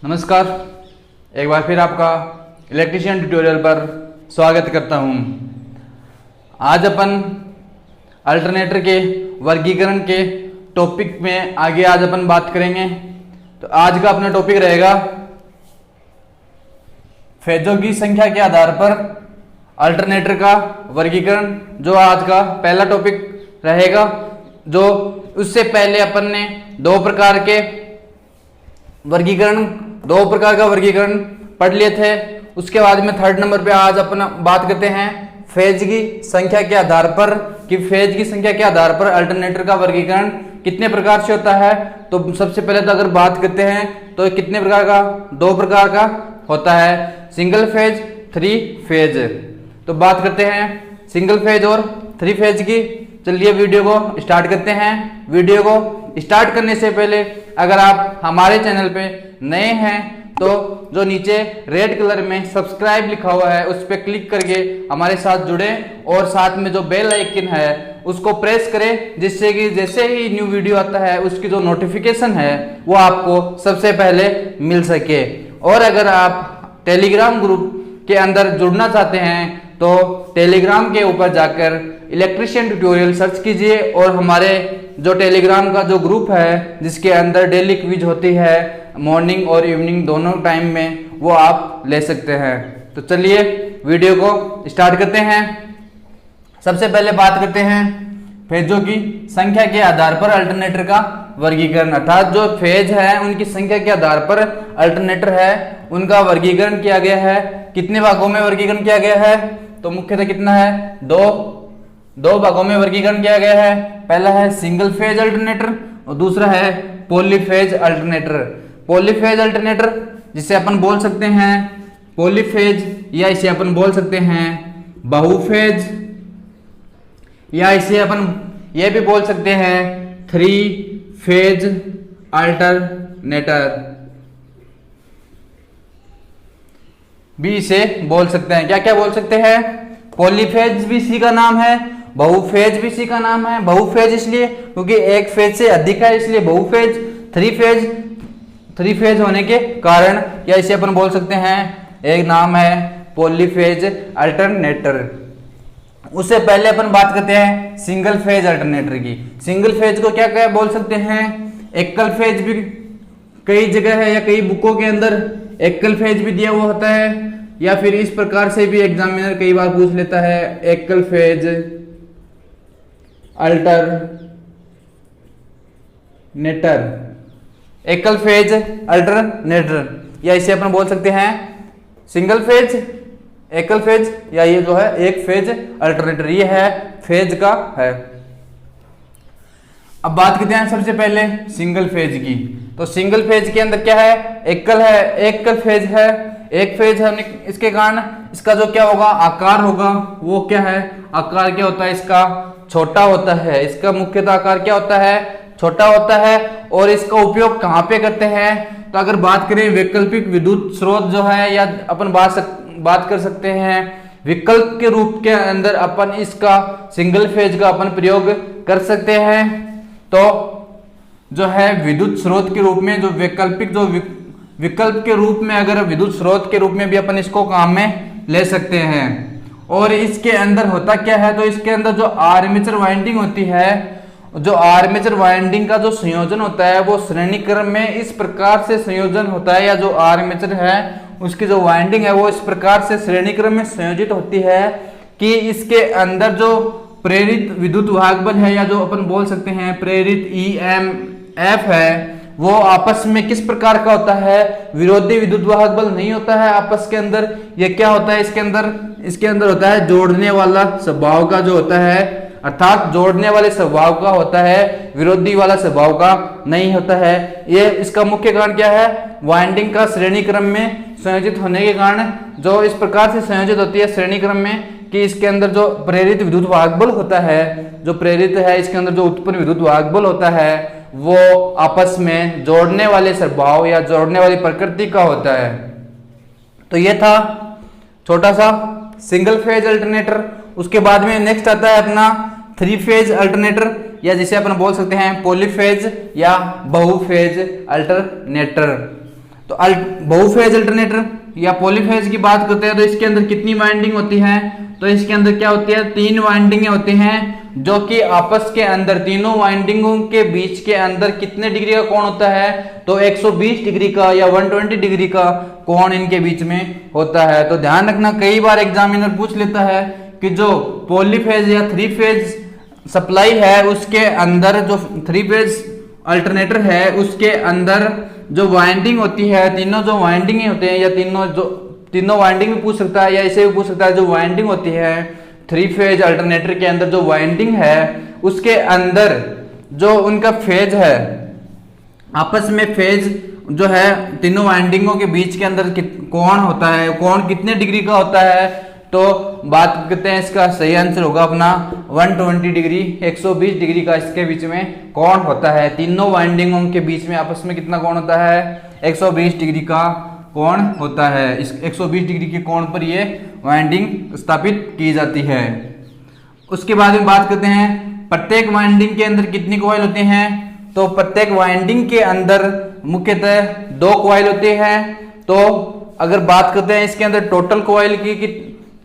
नमस्कार, एक बार फिर आपका इलेक्ट्रीशियन ट्यूटोरियल पर स्वागत करता हूं। आज अपन अल्टरनेटर के वर्गीकरण के टॉपिक में आगे आज अपन बात करेंगे। तो आज का अपना टॉपिक रहेगा फेजों की संख्या के आधार पर अल्टरनेटर का वर्गीकरण, जो आज का पहला टॉपिक रहेगा। जो उससे पहले अपन ने दो प्रकार का वर्गीकरण पढ़ लिए थे। उसके बाद में थर्ड नंबर पे आज अपन बात करते हैं फेज की संख्या के आधार पर, कि फेज की संख्या के आधार पर अल्टरनेटर का वर्गीकरण कितने प्रकार से होता है। तो सबसे पहले तो अगर बात करते हैं तो कितने प्रकार का, दो प्रकार का होता है, सिंगल फेज, थ्री फेज। तो बात करते हैं सिंगल फेज और थ्री फेज की। चलिए वीडियो को स्टार्ट करते हैं। वीडियो को स्टार्ट करने से पहले अगर आप हमारे चैनल पे नए हैं तो जो नीचे रेड कलर में सब्सक्राइब लिखा हुआ है उस पर क्लिक करके हमारे साथ जुड़े और साथ में जो बेल आइकन है उसको प्रेस करें, जिससे कि जैसे ही न्यू वीडियो आता है उसकी जो नोटिफिकेशन है वो आपको सबसे पहले मिल सके। और अगर आप टेलीग्राम ग्रुप के अंदर जुड़ना चाहते हैं तो टेलीग्राम के ऊपर जाकर इलेक्ट्रीशियन ट्यूटोरियल सर्च कीजिए और हमारे जो टेलीग्राम का जो ग्रुप है जिसके अंदर डेली क्विज होती है मॉर्निंग और इवनिंग दोनों टाइम में, वो आप ले सकते हैं। तो चलिए वीडियो को स्टार्ट करते हैं। सबसे पहले बात करते हैं फेजों की संख्या के आधार पर अल्टरनेटर का वर्गीकरण, अर्थात जो फेज है उनकी संख्या के आधार पर अल्टरनेटर है उनका वर्गीकरण किया गया है। कितने भागों में वर्गीकरण किया गया है? तो मुख्यतः कितना है, दो भागों में वर्गीकरण किया गया है। पहला है सिंगल फेज अल्टरनेटर और दूसरा है पॉलीफेज अल्टरनेटर। पॉलीफेज अल्टरनेटर जिसे अपन बोल सकते हैं पॉलीफेज, या इसे अपन बोल सकते हैं बहुफेज, या इसे अपन ये भी बोल सकते हैं थ्री फेज अल्टरनेटर भी इसे बोल सकते हैं। क्या क्या बोल सकते हैं? पॉलीफेज भी इसी का नाम है, बहुफेज भी इसी का नाम है। बहुफेज इसलिए क्योंकि एक फेज से अधिक है, इसलिए बहुफेज। थ्री फेज होने के कारण या इसे अपन बोल सकते हैं एक नाम है पॉलीफेज अल्टरनेटर। उससे पहले अपन बात करते हैं सिंगल फेज अल्टरनेटर की। सिंगल फेज को क्या क्या बोल सकते हैं? एकल फेज भी कई जगह है या कई बुकों के अंदर एकल फेज भी दिया हुआ होता है, या फिर इस प्रकार से भी एग्जामिनर कई बार पूछ लेता है एकल फेज अल्टरनेटर, एकल फेज अल्टरनेटर, या इसे अपन बोल सकते हैं सिंगल फेज, एकल फेज, या ये जो है एक फेज अल्टरनेटर। ये है फेज का है। अब बात करते हैं सबसे पहले सिंगल फेज की। तो सिंगल फेज के अंदर क्या है? एकल फेज है। एक फेज है, इसके कारण इसका जो क्या होगा, आकार होगा, वो क्या है, आकार क्या होता है इसका, छोटा होता है। इसका मुख्यतः आकार क्या होता है, छोटा होता है। और इसका उपयोग कहाँ पे करते हैं? तो अगर बात करें वैकल्पिक विद्युत स्रोत जो है, या अपन बात कर सकते हैं विकल्प के रूप के अंदर अपन इसका सिंगल फेज का अपन प्रयोग कर सकते हैं। तो जो है विद्युत स्रोत के रूप में, जो वैकल्पिक जो विकल्प के रूप में, अगर विद्युत स्रोत के रूप में भी अपन इसको काम में ले सकते हैं। और इसके अंदर होता क्या है? तो इसके अंदर जो आर्मेचर वाइंडिंग होती है, जो आर्मेचर वाइंडिंग का जो संयोजन होता है वो श्रेणी क्रम में इस प्रकार से संयोजन होता है, या जो आर्मेचर है उसकी जो वाइंडिंग है वो इस प्रकार से श्रेणी क्रम में संयोजित होती है कि इसके अंदर जो प्रेरित विद्युत वाहक बल है, या जो अपन बोल सकते हैं प्रेरित EMF है, वो आपस में किस प्रकार का होता है, विरोधी विद्युत वाहक बल नहीं होता है आपस के अंदर। ये क्या होता है इसके अंदर होता है जोड़ने वाला स्वभाव का जो होता है, अर्थात जोड़ने वाले स्वभाव का होता है, विरोधी वाला स्वभाव का नहीं होता है। ये इसका मुख्य कारण क्या है? वाइंडिंग का श्रेणी क्रम में संयोजित होने के कारण जो इस प्रकार से संयोजित होती है श्रेणी क्रम में, कि इसके अंदर जो प्रेरित विद्युत वाहक बल होता है, जो प्रेरित है इसके अंदर जो उत्पन्न विद्युत वाहक बल होता है वो आपस में जोड़ने वाले स्वभाव या जोड़ने वाली प्रकृति का होता है। तो ये था छोटा सा सिंगल फेज अल्टरनेटर। उसके बाद में नेक्स्ट आता है अपना थ्री फेज अल्टरनेटर, या जिसे अपन बोल सकते हैं पॉलीफेज या बहुफेज अल्टरनेटर। तो बहुफेज अल्टरनेटर या पॉलीफेज की बात करते हैं तो इसके अंदर कितनी वाइंडिंग होती है, तो इसके अंदर क्या होती है, 3 वाइंडिंगें होती हैं, जो कि आपस के अंदर तीनों वाइंडिंगों के बीच के अंदर कितने डिग्री का कोण होता है, तो 120 डिग्री का या 120 डिग्री का कोण इनके बीच में होता है। तो ध्यान रखना, कई बार एग्जामिनर पूछ लेता है कि जो पॉलीफेज या 3 फेज सप्लाई है उसके अंदर, जो 3 फेज अल्टरनेटर है उसके अंदर जो वाइंडिंग होती है, तीनों जो वाइंडिंग होते हैं, या तीनों वाइंडिंग भी पूछ सकता है या इसे भी पूछ सकता है, जो वाइंडिंग होती है 3 फेज अल्टरनेटर के अंदर जो वाइंडिंग है उसके अंदर जो उनका फेज है, आपस में फेज जो है तीनों वाइंडिंगों के बीच के अंदर कोण होता है, कोण कितने डिग्री का होता है, तो बात करते हैं इसका सही आंसर होगा अपना 120 डिग्री, 120 डिग्री का इसके बीच में कोण होता है। तीनों वाइंडिंगों के बीच में आपस में कितना कोण होता है, 120 डिग्री का कोण होता है। इस 120 डिग्री के कोण पर ये वाइंडिंग स्थापित की जाती है। उसके बाद में बात करते हैं प्रत्येक वाइंडिंग के अंदर कितनी कॉइल होते हैं, तो प्रत्येक वाइंडिंग के अंदर मुख्यतः 2 कॉइल होते हैं। तो अगर बात करते हैं इसके अंदर टोटल कॉइल की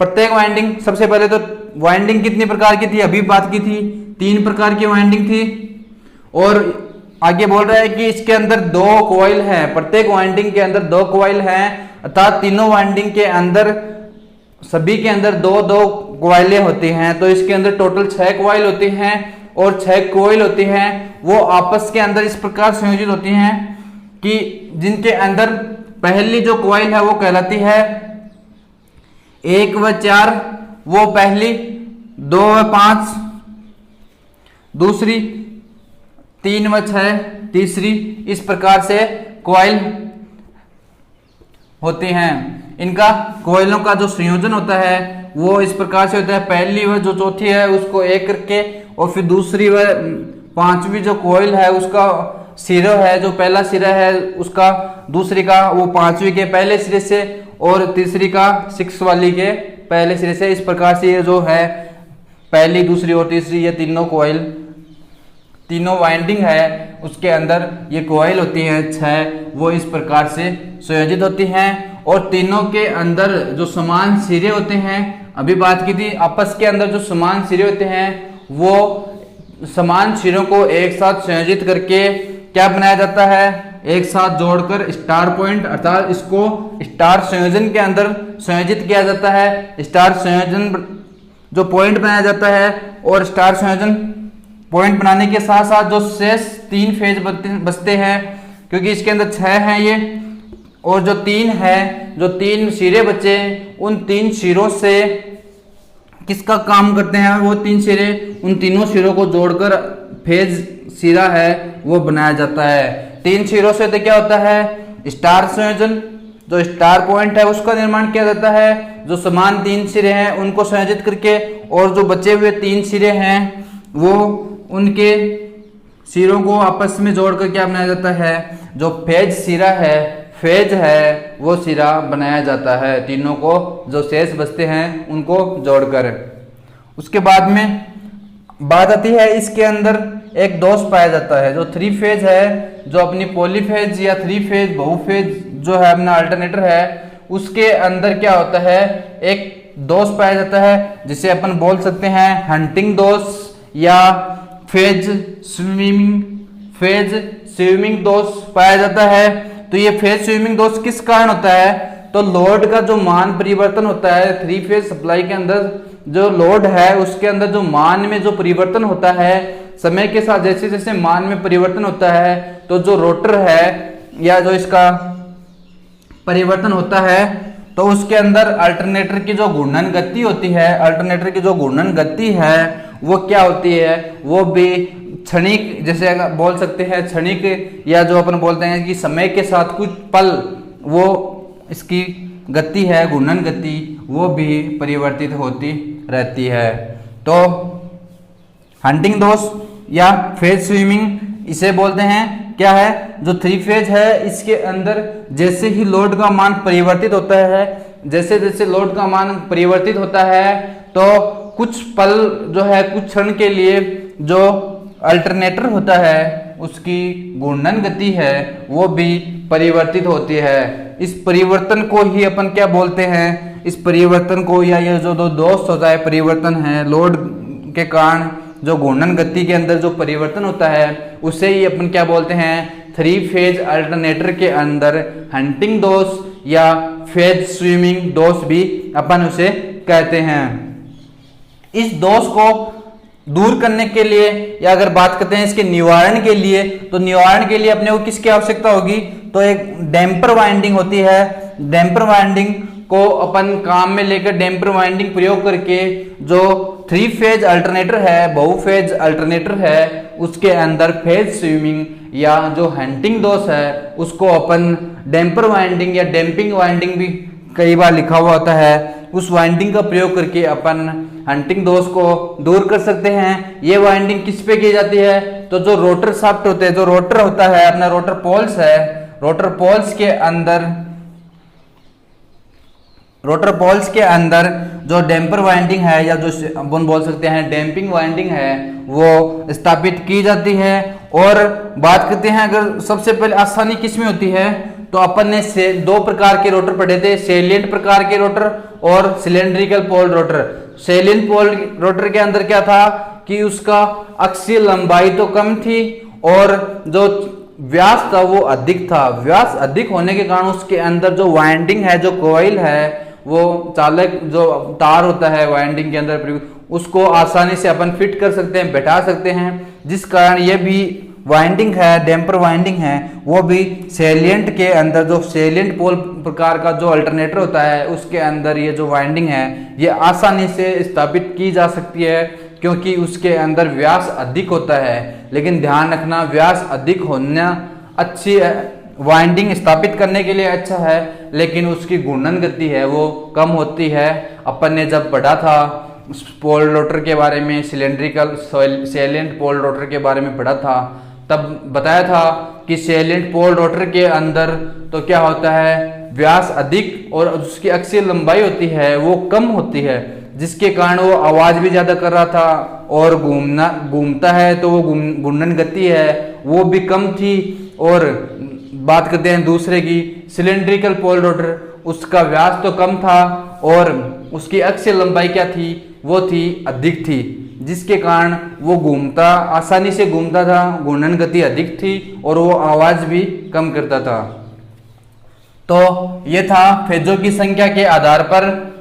प्रत्येक वाइंडिंग, सबसे पहले तो वाइंडिंग कितनी प्रकार की थी, अभी बात की थी 3 प्रकार की वाइंडिंग थी, और आगे बोल रहा है कि इसके अंदर 2 कॉइल हैं, प्रत्येक वाइंडिंग के अंदर 2 कॉइल हैं, अर्थात तीनों वाइंडिंग के अंदर सभी के अंदर 2-2 कॉइलें होती हैं। तो इसके अंदर टोटल 6 कॉइल होती हैं, और 6 कॉइल होती हैं वो आपस के अंदर इस प्रकार संयोजित होती हैं कि जिनके अंदर पहली जो कॉइल है वो कहलाती है 1 व 4, वो पहली, 2 व 5 दूसरी, 3 व 6 तीसरी, इस प्रकार से कॉइल होती हैं। इनका कॉइलों का जो संयोजन होता है वो इस प्रकार से होता है, पहली व जो चौथी है उसको एक करके, और फिर दूसरी व 5वीं जो कॉइल है उसका सिरा है, जो पहला सिरा है उसका दूसरी का वो 5वीं के पहले सिरे से, और तीसरी का 6 वाली के पहले सिरे से। इस प्रकार से ये जो है पहली, दूसरी और तीसरी, ये तीनों कॉइल, तीनों वाइंडिंग है उसके अंदर ये कॉइल होती हैं 6, वो इस प्रकार से संयोजित होती हैं। और तीनों के अंदर जो समान सिरे होते हैं, अभी बात की थी, आपस के अंदर जो समान सिरे होते हैं वो समान सिरों को एक साथ संयोजित करके क्या बनाया जाता है, एक साथ जोड़कर स्टार पॉइंट, अर्थात इसको स्टार संयोजन के अंदर संयोजित किया जाता है। स्टार संयोजन जो पॉइंट बनाया जाता है, और स्टार संयोजन पॉइंट बनाने के साथ साथ जो शेष 3 फेज बचते हैं, क्योंकि इसके अंदर 6 हैं ये, और जो 3 है, जो 3 सिरे बचे, उन 3 सिरों से किसका काम करते हैं, वो 3 सिरे, उन तीनों सिरों को जोड़कर फेज सिरा है वो बनाया जाता है। 3 सिरों से तो क्या होता है, स्टार संयोजन, जो स्टार पॉइंट है उसका निर्माण किया जाता है, जो समान 3 सिरे हैं उनको संयोजित करके, और जो बचे हुए 3 सिरे हैं वो उनके सिरों को आपस में जोड़कर क्या बनाया जाता है, जो फेज सिरा है, फेज है, वो सिरा बनाया जाता है, तीनों को जो शेष बचते हैं उनको जोड़कर। उसके बाद में बात आती है इसके अंदर एक दोष पाया जाता है, जो 3 फेज है, जो अपनी पॉलीफेज या 3 फेज बहुफेज जो है अपना अल्टरनेटर है, उसके अंदर क्या होता है, एक दोष पाया जाता है जिसे अपन बोल सकते हैं हंटिंग दोष या फेज स्विमिंग दोष पाया जाता है। तो ये फेज स्विमिंग दोष किस कारण होता है, तो लोड का जो मान परिवर्तन होता है 3 फेज सप्लाई के अंदर, जो लोड है उसके अंदर जो मान में जो परिवर्तन होता है, समय के साथ जैसे जैसे मान में परिवर्तन होता है, तो जो रोटर है या जो इसका परिवर्तन होता है, तो उसके अंदर अल्टरनेटर की जो घूर्णन गति होती है, अल्टरनेटर की जो घूर्णन गति है वो क्या होती है, वो भी क्षणिक, जैसे बोल सकते हैं क्षणिक, या जो अपन बोलते हैं कि समय के साथ कुछ पल वो इसकी गति है, घूर्णन गति, वो भी परिवर्तित होती रहती है। तो हंटिंग दोष या फेज स्विमिंग इसे बोलते हैं। क्या है, जो 3 फेज है इसके अंदर जैसे ही लोड का मान परिवर्तित होता है, जैसे जैसे लोड का मान परिवर्तित होता है, तो कुछ पल जो है, कुछ क्षण के लिए जो अल्टरनेटर होता है उसकी घूर्णन गति है वो भी परिवर्तित होती है। इस परिवर्तन को ही अपन क्या बोलते हैं, इस परिवर्तन को या ये जो दो दोष होता है परिवर्तन है लोड के कारण जो घूर्णन गति के अंदर जो परिवर्तन होता है उसे ही अपन क्या बोलते हैं, 3 फेज अल्टरनेटर के अंदर हंटिंग दोष या फेज स्विमिंग दोष भी अपन उसे कहते हैं। इस दोष को दूर करने के लिए या अगर बात करते हैं इसके निवारण के लिए, तो निवारण के लिए अपने को किसकी आवश्यकता होगी, तो एक डैम्पर वाइंडिंग होती है। डैम्पर वाइंडिंग को अपन काम में लेकर डैम्पर वाइंडिंग प्रयोग करके जो 3 फेज अल्टरनेटर है, बहुफेज अल्टरनेटर है, उसके अंदर फेज स्विमिंग या जो हंटिंग दोष है उसको अपन डैम्पर वाइंडिंग या डैम्पिंग वाइंडिंग भी कई बार लिखा हुआ होता है, उस वाइंडिंग का प्रयोग करके अपन हंटिंग दोष को दूर कर सकते हैं। ये वाइंडिंग किस पे की जाती है, तो जो रोटर शाफ्ट होते हैं, जो रोटर होता है अपना रोटर पोल्स है, रोटर पोल्स के अंदर जो डैम्पर वाइंडिंग है या जो अपन बोल सकते हैं डैम्पिंग वाइंडिंग है वो स्थापित की जाती है। और बात करते हैं अगर सबसे पहले आसानी किस में होती है, तो अपन ने 2 प्रकार के रोटर पढ़े थे, सेलिएंट प्रकार के रोटर और cylindrical pole rotor. Salient pole rotor के अंदर क्या था कि उसका अक्षीय लंबाई तो कम थी और जो व्यास था वो अधिक था। व्यास अधिक होने के कारण उसके अंदर जो वाइंडिंग है, जो कॉइल है, वो चालक जो तार होता है वाइंडिंग के अंदर उसको आसानी से अपन फिट कर सकते हैं, बैठा सकते हैं, जिस कारण ये भी वाइंडिंग है, डैम्पर वाइंडिंग है, वो भी सेलिएंट के अंदर जो सेलिएंट पोल प्रकार का जो अल्टरनेटर होता है उसके अंदर ये जो वाइंडिंग है ये आसानी से स्थापित की जा सकती है क्योंकि उसके अंदर व्यास अधिक होता है। लेकिन ध्यान रखना व्यास अधिक होना अच्छी वाइंडिंग स्थापित करने के लिए अच्छा है, लेकिन उसकी घूर्णन गति है वो कम होती है। अपन ने जब पढ़ा था पोल रोटर के बारे में, सिलेंड्रिकल सेलिएंट पोल रोटर के बारे में पढ़ा था, तब बताया था कि सेलिएंट पोल रोटर के अंदर तो क्या होता है, व्यास अधिक और उसकी अक्षीय लंबाई होती है वो कम होती है, जिसके कारण वो आवाज भी ज्यादा कर रहा था और घूमता है तो वो घूर्णन गति है वो भी कम थी। और बात करते हैं दूसरे की सिलेंड्रिकल पोल रोटर, उसका व्यास तो कम था और उसकी अक्षीय लंबाई क्या थी, वो थी अधिक थी, जिसके कारण वो घूमता आसानी से घूमता था, घूर्णन गति अधिक थी और वो आवाज भी कम करता था। तो ये था फेजों की संख्या के आधार पर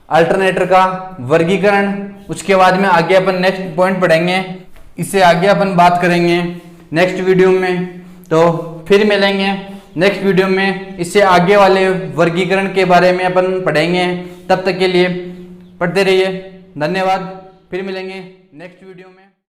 अल्टरनेटर का वर्गीकरण। उसके बाद में आगे अपन नेक्स्ट पॉइंट पढ़ेंगे, इससे आगे अपन बात करेंगे नेक्स्ट वीडियो में। तो फिर मिलेंगे नेक्स्ट वीडियो में, इससे आगे वाले वर्गीकरण के बारे में अपन पढ़ेंगे। तब तक के लिए पढ़ते रहिए, धन्यवाद। फिर मिलेंगे नेक्स्ट वीडियो में।